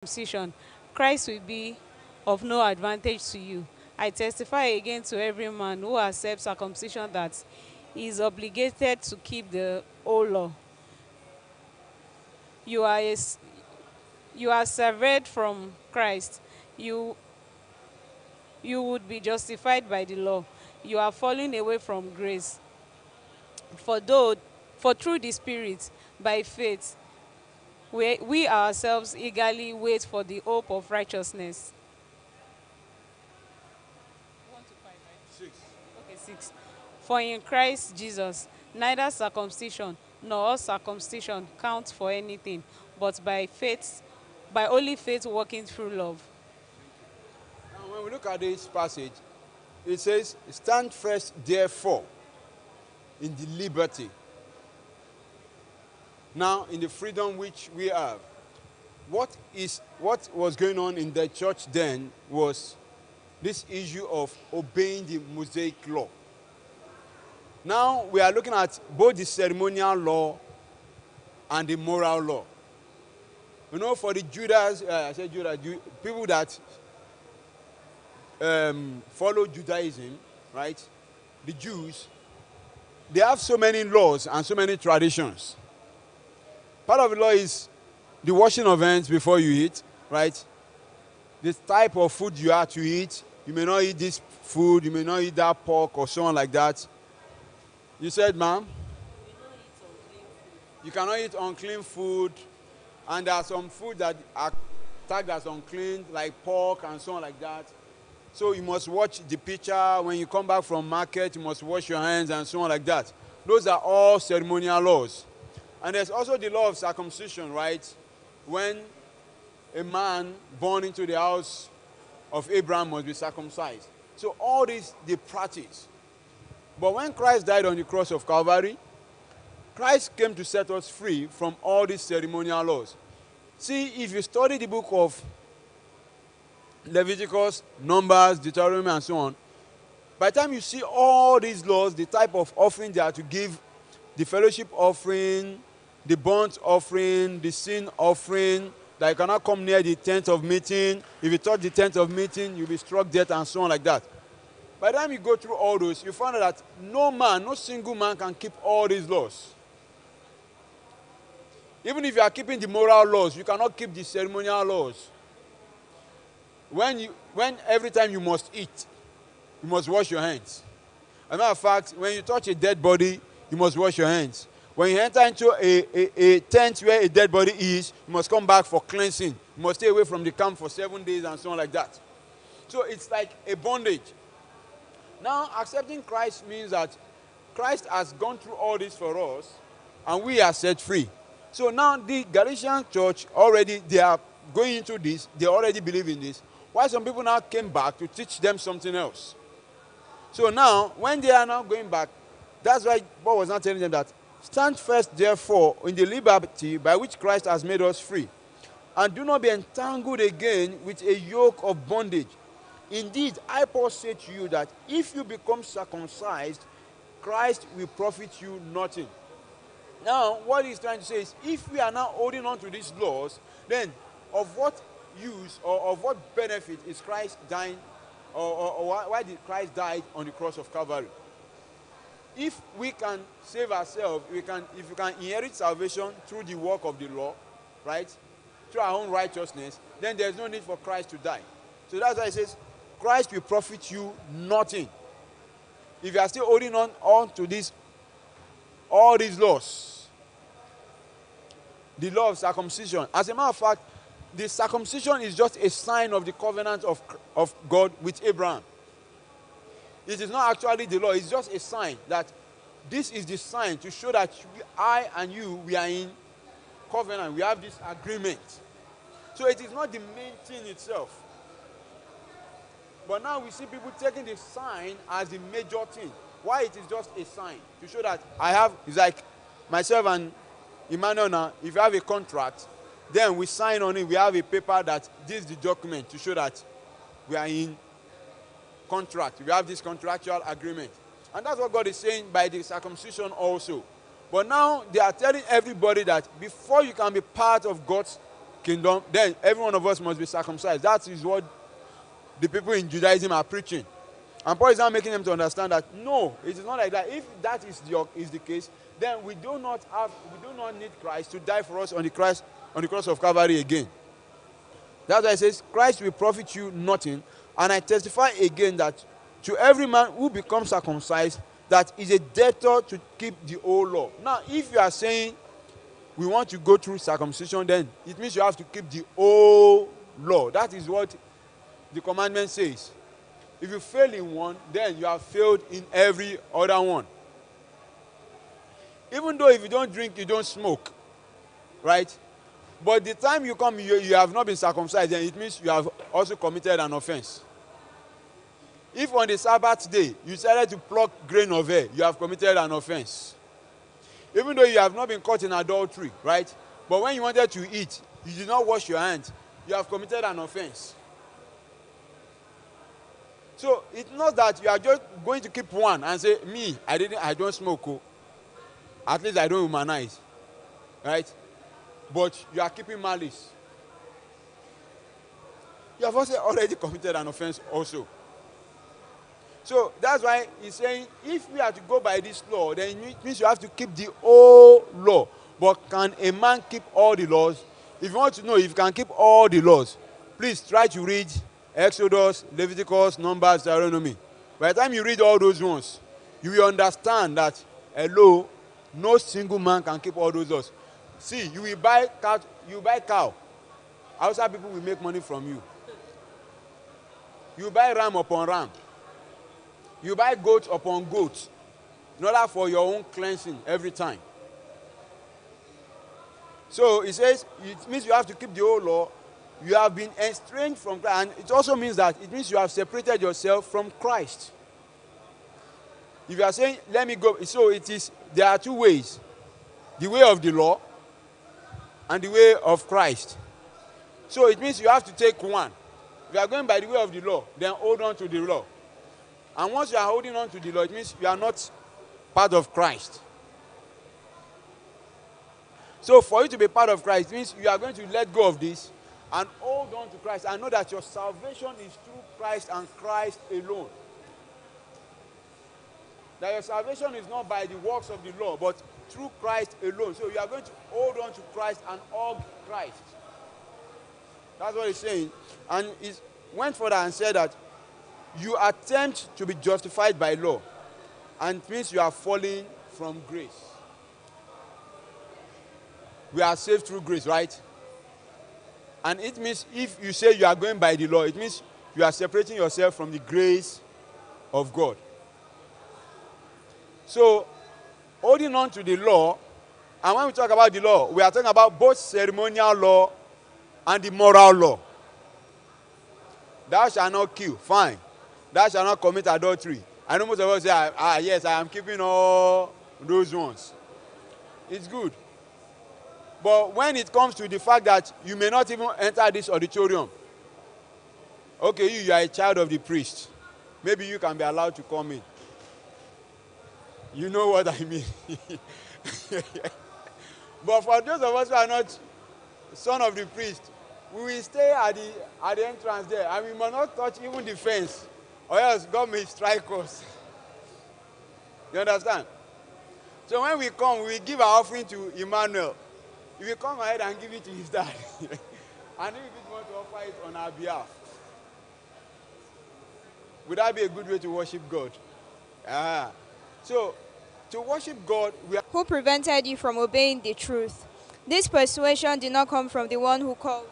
circumcision, Christ will be of no advantage to you. I testify again to every man who accepts circumcision that he is obligated to keep the whole law. You are you are severed from Christ. You you would be justified by the law. You are falling away from grace. For though for through the Spirit, by faith, we ourselves eagerly wait for the hope of righteousness. 1 to 5, right? 6. Okay, 6. For in Christ Jesus, neither circumcision nor uncircumcision counts for anything, but by faith, by only faith working through love. Now, when we look at this passage, it says, stand first, therefore, in the liberty. Now, in the freedom which we have, what was going on in the church then was this issue of obeying the Mosaic law. Now, we are looking at both the ceremonial law and the moral law. You know, for the people that follow Judaism, right? The Jews, they have so many laws and so many traditions. Part of the law is the washing of hands before you eat, right? The type of food you are to eat. You may not eat this food, you may not eat that pork or so on like that. You said, ma'am? You cannot eat unclean food. And there are some food that are tagged as unclean, like pork and so on like that. So you must watch the picture. When you come back from market, you must wash your hands and so on like that. Those are all ceremonial laws. And there's also the law of circumcision, right? When a man born into the house of Abraham must be circumcised. So all this, they practice. But when Christ died on the cross of Calvary, Christ came to set us free from all these ceremonial laws. See, if you study the book of Leviticus, Numbers, Deuteronomy, and so on, by the time you see all these laws, the type of offering they are to give, the fellowship offering, the burnt offering, the sin offering, that you cannot come near the tent of meeting. If you touch the tent of meeting, you'll be struck dead and so on like that. By the time you go through all those, you find out that no man, no single man can keep all these laws. Even if you are keeping the moral laws, you cannot keep the ceremonial laws. When every time you must eat, you must wash your hands. As a matter of fact, when you touch a dead body, you must wash your hands. When you enter into a tent where a dead body is, you must come back for cleansing. You must stay away from the camp for 7 days and so on like that. So it's like a bondage. Now, accepting Christ means that Christ has gone through all this for us, and we are set free. So now the Galatian church already, they are going into this, they already believe in this. Why some people now came back to teach them something else. So now, when they are now going back, that's why Paul was not telling them that, stand first, therefore, in the liberty by which Christ has made us free. And do not be entangled again with a yoke of bondage. Indeed, I, Paul, say to you that if you become circumcised, Christ will profit you nothing. Now, what he's trying to say is, if we are now holding on to these laws, then of what use or of what benefit is Christ dying, or why did Christ die on the cross of Calvary? If we can save ourselves, if we can inherit salvation through the work of the law, right, through our own righteousness, then there's no need for Christ to die. So that's why it says, Christ will profit you nothing. If you are still holding on to this, all these laws, the law of circumcision. As a matter of fact, the circumcision is just a sign of the covenant of God with Abraham. It is not actually the law. It's just a sign that this is the sign to show that I and you, we are in covenant. We have this agreement. So it is not the main thing itself. But now we see people taking the sign as the major thing. Why it is just a sign? To show that I have, it's like myself and Emmanuel now, if you have a contract, then we sign on it, we have a paper that this is the document to show that we are in contract. We have this contractual agreement. And that's what God is saying by the circumcision also. But now they are telling everybody that before you can be part of God's kingdom, then every one of us must be circumcised. That is what the people in Judaism are preaching. And Paul is now making them to understand that no, it is not like that. If that is the case, then we do not need Christ to die for us on the cross of Calvary again. That's why it says, Christ will profit you nothing. And I testify again that to every man who becomes circumcised, that is a debtor to keep the old law. Now, if you are saying we want to go through circumcision, then it means you have to keep the old law. That is what the commandment says. If you fail in one, then you have failed in every other one. Even though if you don't drink, you don't smoke, right? But the time you come, you have not been circumcised, then it means you have also committed an offense. If on the Sabbath day, you decided to pluck grain of hair, you have committed an offense. Even though you have not been caught in adultery, right? But when you wanted to eat, you did not wash your hands, you have committed an offense. So it's not that you are just going to keep one and say, me, I don't smoke. Oh. At least I don't humanize. Right? But you are keeping malice. You have also already committed an offense also. So that's why he's saying, if we are to go by this law, then it means you have to keep the whole law. But can a man keep all the laws? If you want to know if you can keep all the laws, please try to read Exodus, Leviticus, Numbers, Deuteronomy. By the time you read all those ones, you will understand that, hello, no single man can keep all those laws. See, you will buy cow. Outside people will make money from you. You buy ram upon ram. You buy goat upon goat in order for your own cleansing every time. So it says, it means you have to keep the whole law. You have been estranged from Christ. And it also means that it means you have separated yourself from Christ. If you are saying, let me go, so there are two ways. The way of the law and the way of Christ. So it means you have to take one. If you are going by the way of the law, then hold on to the law. And once you are holding on to the law, it means you are not part of Christ. So for you to be part of Christ, it means you are going to let go of this and hold on to Christ and know that your salvation is through Christ and Christ alone. That your salvation is not by the works of the law, but through Christ alone. So you are going to hold on to Christ and hug Christ. That's what he's saying. And he went further and said that you attempt to be justified by law, and it means you are falling from grace. We are saved through grace, right? And it means if you say you are going by the law, it means you are separating yourself from the grace of God. So, holding on to the law, and when we talk about the law, we are talking about both ceremonial law and the moral law. Thou shalt not kill, fine. Thou shalt not commit adultery. I know most of us say, yes, I am keeping all those ones. It's good. But when it comes to the fact that you may not even enter this auditorium, okay, you are a child of the priest. Maybe you can be allowed to come in. You know what I mean. But for those of us who are not son of the priest, we will stay at the entrance there, and we must not touch even the fence, or else God may strike us. You understand? So when we come, we give our offering to Emmanuel. He will come ahead and give it to his dad. And if he wants to offer it on our behalf. Would that be a good way to worship God? So, to worship God, we are... Who prevented you from obeying the truth? This persuasion did not come from the one who called